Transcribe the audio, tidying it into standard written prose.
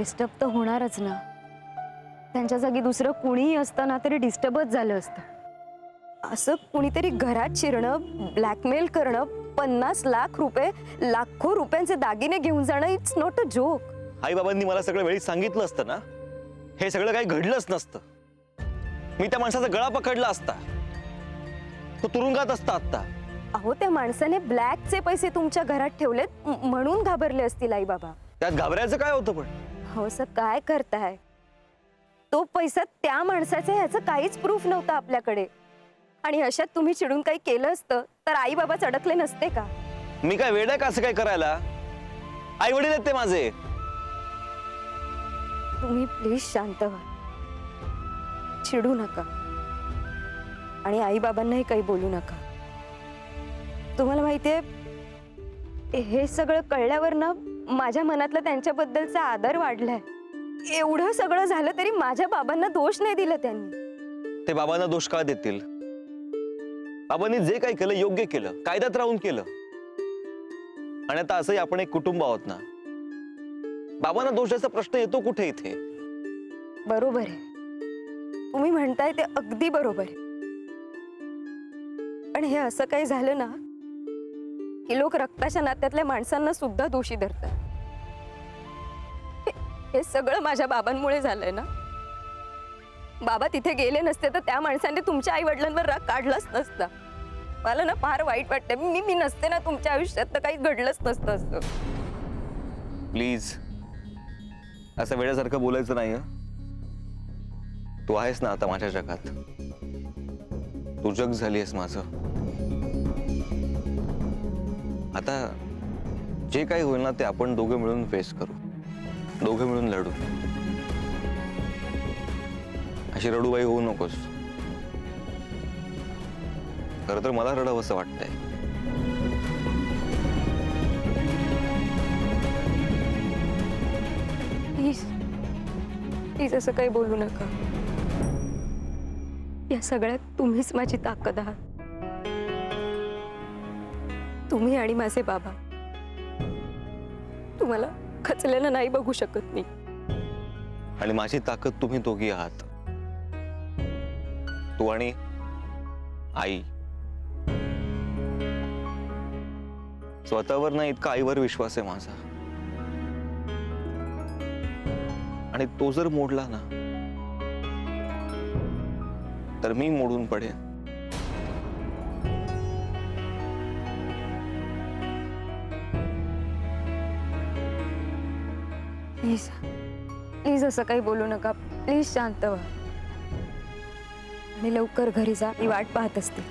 Disturb तर होणारच ना. त्यांच्या जागी दुसरं कुणीही असतं ना तरी डिस्टर्बच झालं असतं. असं कुणीतरी घरात शिरणं, ब्लॅकमेल करणं, 50 लाख रुपये, लाखो रुपयांचे दागिने घेऊन जाणं, इट्स नॉट अ जोक. आई बाबांनी मला सगळं वेळी सांगितलं असतं ना, हे सगळं काही घडलंच नसतं. मी त्या माणसाचा गळा पकडला असता, तो तुरुंगात असता आता. अहो, त्या माणसाने ब्लॅकचे पैसे तुमच्या घरात ठेवलेत म्हणून घाबरले असतील आई बाबा. त्यात घाबरायचं काय होतं? पण हो सर, काय करताय? तो पैसा त्या माणसाचा, ह्याचं काहीच प्रूफ नव्हतं आपल्याकडे. आणि अशात तुम्ही चिडून काही केलं असतं तर आई बाबा अडकले नसते का? मी काय वेड आहे का असं काय करायला? आई वडील आहेत ते माझे. तुम्ही प्लीज शांत व्हा, चिडू नका आणि आई बाबांनाही काही बोलू नका. तुम्हाला माहितीये, हे सगळं कळल्यावर ना माझ्या मनातला त्यांच्याबद्दलचा आदर वाढलाय. एवढं सगळं झालं तरी माझ्या बाबांना दोष नाही दिला त्यांनी. ते बाबांना दोष का देतील? बाबांनी जे काही केलं योग्य केलं, कायद्यात राहून केलं. आणि आता असंही आपण एक कुटुंब आहोत ना, बाबांना दोष द्यायचा प्रश्न येतो कुठे इथे? बरोबर आहे, तुम्ही म्हणताय ते अगदी बरोबर आहे. पण हे असं काही झालं ना की लोक रक्ताच्या नात्यातल्या माणसांना सुद्धा दोषी धरतात. हे सगळं माझ्या बाबांमुळे झालंय ना. बाबा तिथे गेले नसते तर त्या माणसाने तुमच्या आई वडिलांवर राग काढलाच नसता. मला ना फार वाईट वाटतंय. मी नसते ना तुमच्या आयुष्यात तर काही घडलंच नसतं असं. प्लीज असं वेळासारखं बोलायचं नाही. तू आहेस ना आता माझ्या जगात, तू जग झालीस माझं. आता जे काही होईल ना ते आपण दोघं मिळून फेस करू, दोघं मिळून लढू. अशी रडूबाई होऊ नकोस. खरं तर मला रडावंसं वाटतंय. प्लीज प्लीज असं काही बोलू नका. या सगळ्यात तुम्हीच माझी ताकद आहात. तुम्ही आणि माझे बाबा. तुम्हाला खचलेलं नाही बघू शकत मी. आणि माझी ताकद तुम्ही दोघी आहात, तू आणि आई. स्वतःवर नाही इतका आईवर विश्वास आहे माझा. आणि तो जर मोडला ना तर मी मोडून पडेन. प्लीज प्लीज असं काही बोलू नका. प्लीज शांत व्हा आणि लवकर घरी जा. मी वाट पाहत असते.